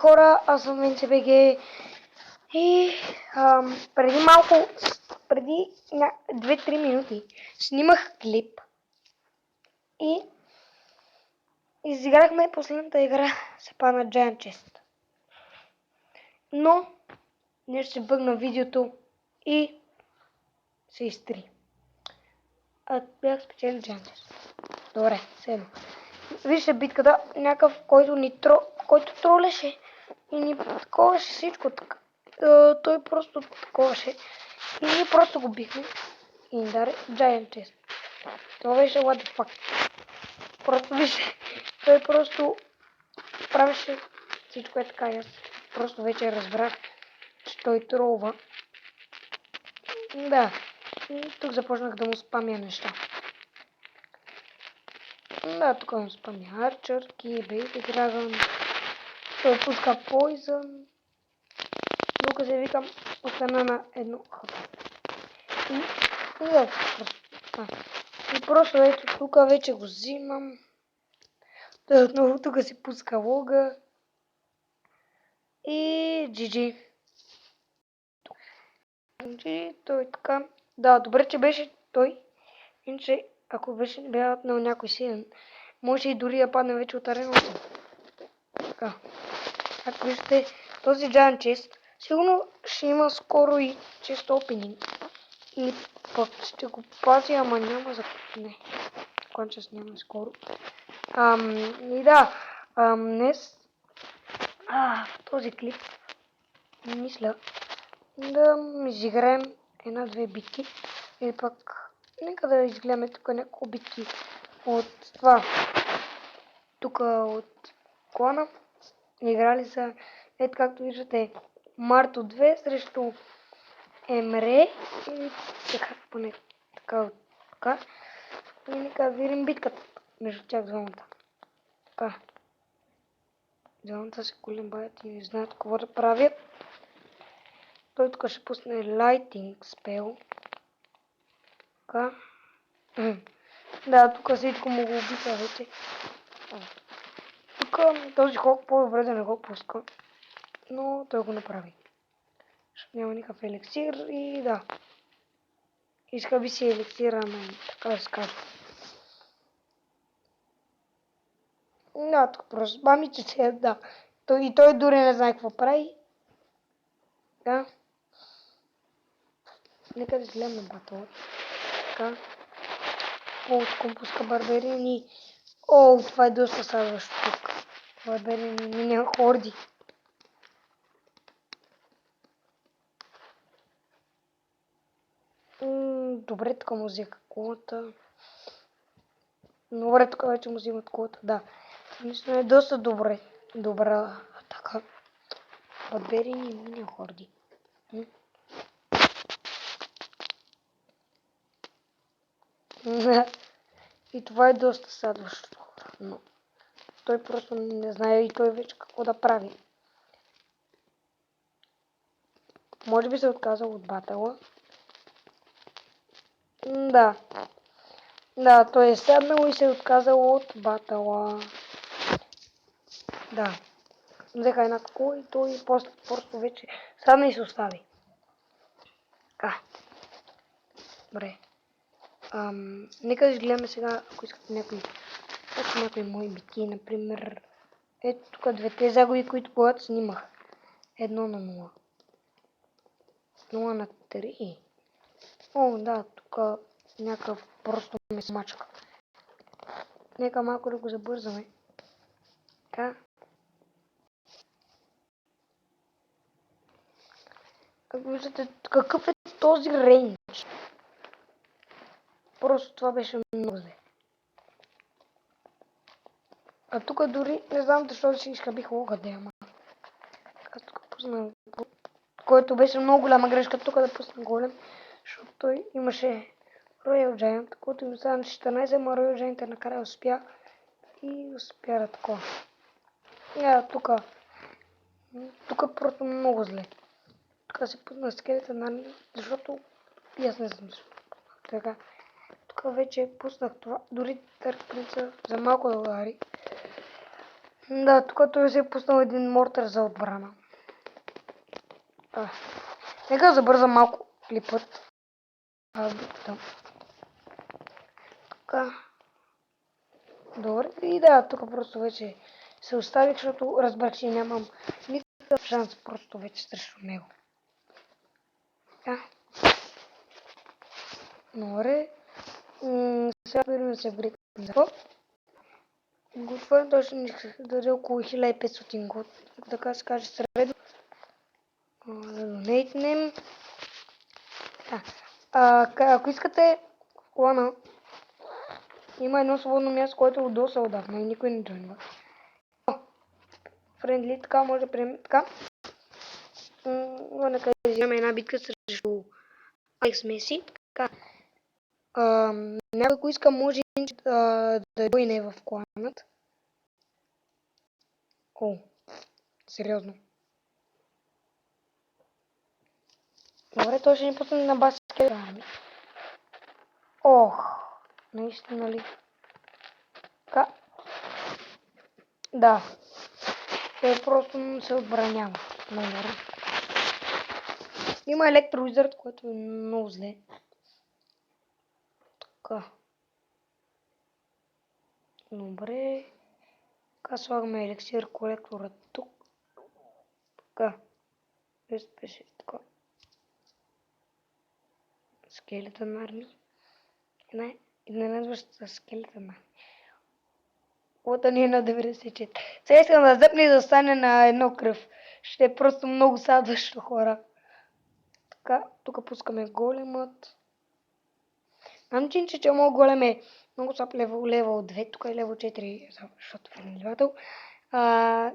хора, аз съм Венце БГ и преди малко, преди 2-3 минути снимах клип и изиграхме последната игра с пана Giant Chest. Но нещо се бъгна видеото и се изтри. А бях спечелил Giant Chest. Добре, седно. Вижте битката, някакъв, който тролеше и ни таковаше всичко така. Той просто таковаше и ние просто го бихме и ни даде Giant Chest. Това беше what the fuck. Просто вижте, той просто правеше всичко е така и аз просто вече разбрах, че той тролва. Да, и тук започнах да му спамя неща. Да, тук му спамя Archer, Key, Baby Dragon. Той пуска Poison. Тук се викам, остана на едно хапа. И просто ето тук вече го взимам. Той отново тук се пуска лога. И GG. GG, той така. Да, добре, че беше той. Иначе, ако беше бях на някой силен, може и дори да падне вече от арена 8. Така. Ако виждате, този Giant Chest, сигурно ще има скоро и чест опенинг. Или пък ще го пази, ама няма за... Не. Кончес няма скоро. И да, днес в този клип мисля да изиграем една-две битки. Или пък нека да изгледаме тук няколко битки от това. Тук от клана. Играли са, ето както виждате, Марто 2 срещу Емре. И така, поне така. И нека видим битката между тях двамата. Така. Двамата се колебаят и не знаят какво да правят. Той тук ще пусне Lighting Spell. Така. Да, тук всичко му го убиха вече. Тук този хок по-добре да не го пуска. Но той го направи. Защото няма никакъв елексир и да. Иска би си елексира, така да се каже. Да, тук просто бамите се, да. И той дори не знае какво прави. Да. Нека да изгледам на батъл. Така. Откъм пуска барберини. О, това е доста следващо тук. Барберини, миня хорди. Добре, тук му взеха колата. Добре, тук вече му взимат колата, да. Мисля, е доста добре. Добра атака. Барберини и миня хорди. И това е доста следващо. Но той просто не знае и той вече какво да прави. Може би се е отказал от батъла. Да. Да, той е седнал и се е отказал от батъла. Да. Взеха една кола и той просто вече седна и се остави. Така. Добре. Нека да изгледаме сега, ако искате някои мои битки, например. Ето тук двете загуби, които когато снимах. 1-0. 0-3. О, да, тук някакъв просто ме смачка. Нека малко да го забързаме. Така. Как виждате, какъв е този рейндж? Просто това беше много зле. А тук дори не знам защо си изхабих лога да ама. Аз тук пусна, който беше много голяма грешка тук да пусна голем, защото той имаше Royal Giant, който им стана 14, ама Royal Giant накрая успя и успя да такова. И тук просто много зле. Тук се пусна скелета на защото и аз не знам защо. Така. Тук вече пуснах това, дори Dark Prince за малко да удари. Да, тук той си е пуснал един мортър за отбрана. Нека забързам малко клипът. Битката. Така. Добре. И да, тук просто вече се оставих, защото разбрах, че нямам никакъв шанс просто вече срещу него. Така. Добре. Сега да се вгрикам за това. Готвен точно не исках да даде около 1500 год. Така се каже средно. Да донейтнем. Ако искате в клана, има едно свободно място, което е доста отдавна и никой не джойнва. Френдли, така може да приемем така. Нека вземем една битка срещу Алекс Меси. Така. Някой, ако иска, може да дойне в кланът. О, сериозно. Добре, той ще ни пусне на баскет армия. Ох, наистина ли? Така. Да. Той просто се отбранява. Много. Има електровизърд, което е много зле. Така. Добре. Така слагаме елексир колектора тук. Така. Беше така. Скелетън армия. Изненадващата скелетън армия. Лота ни е на 94. Сега искам да зъпне и да стане на едно кръв. Ще е просто много садващо, хора. Така, тук пускаме големът. Знам, че моят голем е много слаб левел 2, тук е левел 4, защото е френливател.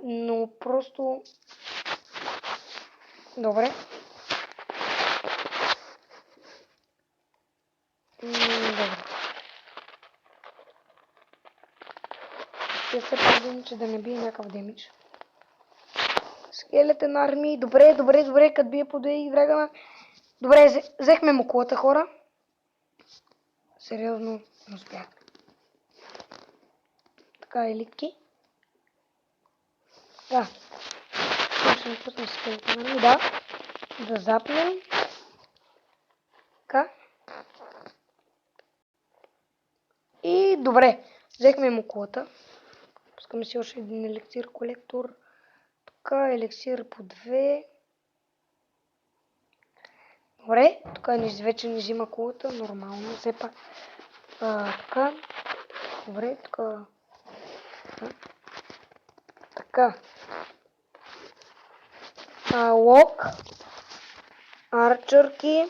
Но просто... Добре. Добре. Ще се пазим, че да не бие някакъв демидж. Скелетен армии. Добре, като бие по и драгана. Добре, взехме му колата, хора. Сериозно не успях. Така, елитки. Да. Ще ми пуснем скелетен армии, да. Да запнем. Така. И добре, взехме му колата. Пускаме си още един елексир колектор. Така, елексир по 2. Добре, тук вече не взима колата, нормално, все пак. Така. Добре, така. Така. Лок. Арчърки.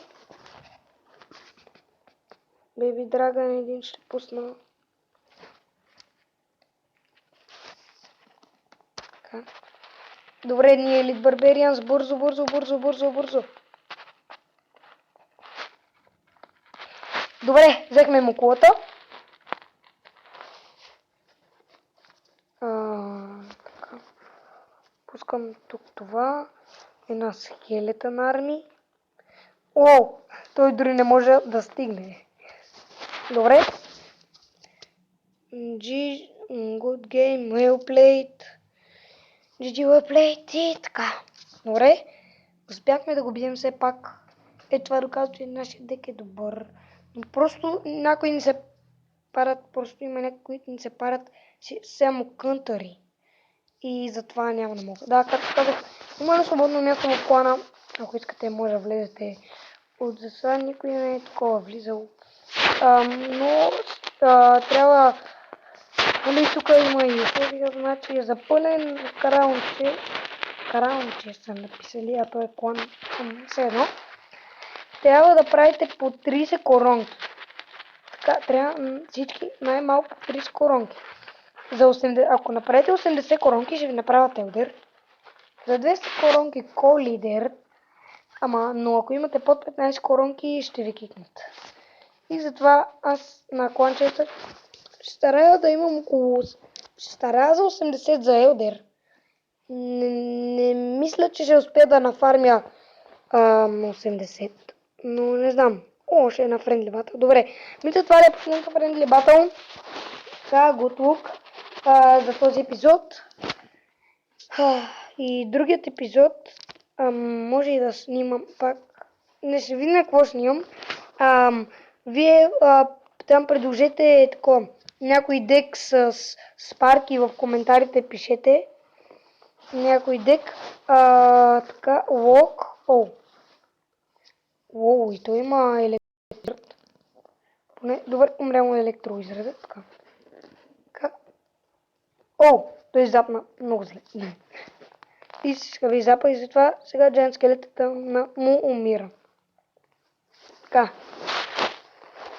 Беби Драган един ще пусна. Така. Добре, ние Елит Барберианс. Бързо. Добре, взехме му колата. Така. Пускам тук това. Една скелетън армия. О, той дори не може да стигне. Добре. Good game, well played. GG, well played и така. Добре. Успяхме да го бидем все пак. Това доказва, че нашия дек е добър. Но просто някои ни се парат, просто има някои, които ни се парат само кънтъри. И затова няма да мога. Да, както казах, има едно свободно място в клана. Ако искате, може да влезете. От засада никой не е такова влизал. Но трябва... Нали, тук има и условия, значи за пълен караунче са написали, а то е клан все едно. Трябва да правите по 30 коронки. Така, трябва всички най-малко по 30 коронки. Ако направите 80 коронки, ще ви направят елдер. За 200 коронки ко-лидер. Но ако имате под 15 коронки, ще ви кикнат. И затова аз на кланчета ще старая да имам ще старая за 80 за елдер. Не мисля, че ще успея да нафармя 80. Но не знам. Ще е на френдли батъл. Добре. Мисля, това е последната френдли батъл. Така, good look. за този епизод. И другият епизод може и да снимам пак. Не ще видя какво снимам. Вие там предложете някой дек с спарки в коментарите, пишете. Някой дек. Така, лок. И той има електроизред. Поне добре умрямо електроизред. Така. Той запна много зле. И сега ви запа и затова сега Giant скелетата му умира. Така.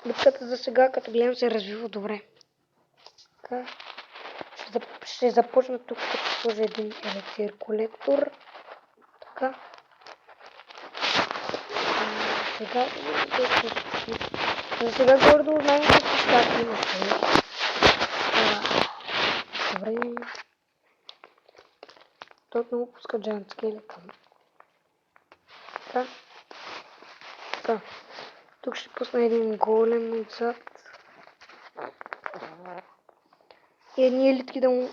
Битката за сега, като гледам, се развива добре. Така. Ще започна тук, като сложа един електир колектор. Така. За сега горе-долу знаем какви щати има. Добре. Той много пуска Giant скелета. Така. Тук ще пусна един голем отзад. И едни елитки да му...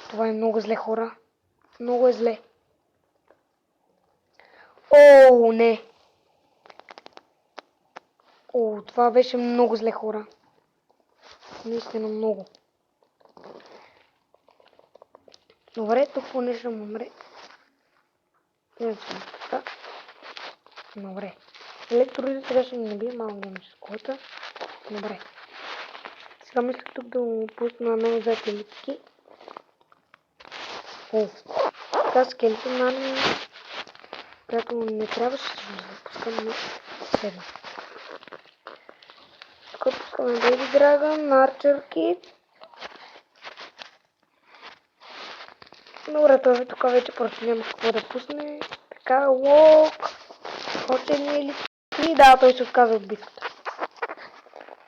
Това е много зле, хора. Много е зле. Не. Това беше много зле, хора. Наистина много. Добре, тук поне ще му умре. Така. Добре. Електролизът трябваше да не бие малко гемическата. Добре. Сега мисля тук да му пусна много зад елитки. Така скелета нани, която не трябваше да запускам, но седна. Тук пускаме Baby Dragon, Archer Kit. Добре, това тук вече просто няма какво да пусне. Така, лок. Още едни елитки. Да, той се отказа от битката.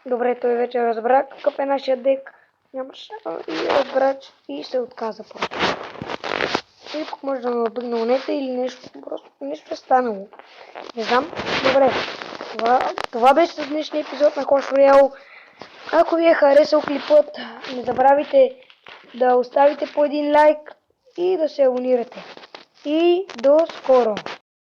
Добре, той вече разбра какъв е нашия дек. Нямаше и разбра, и се отказа просто. Или пък може да ме обигна монета или нещо, просто нещо е станало. Не знам. Добре. Това беше за днешния епизод на Clash Royale. Ако ви е харесал клипът, не забравяйте да оставите по един лайк и да се абонирате. И до скоро!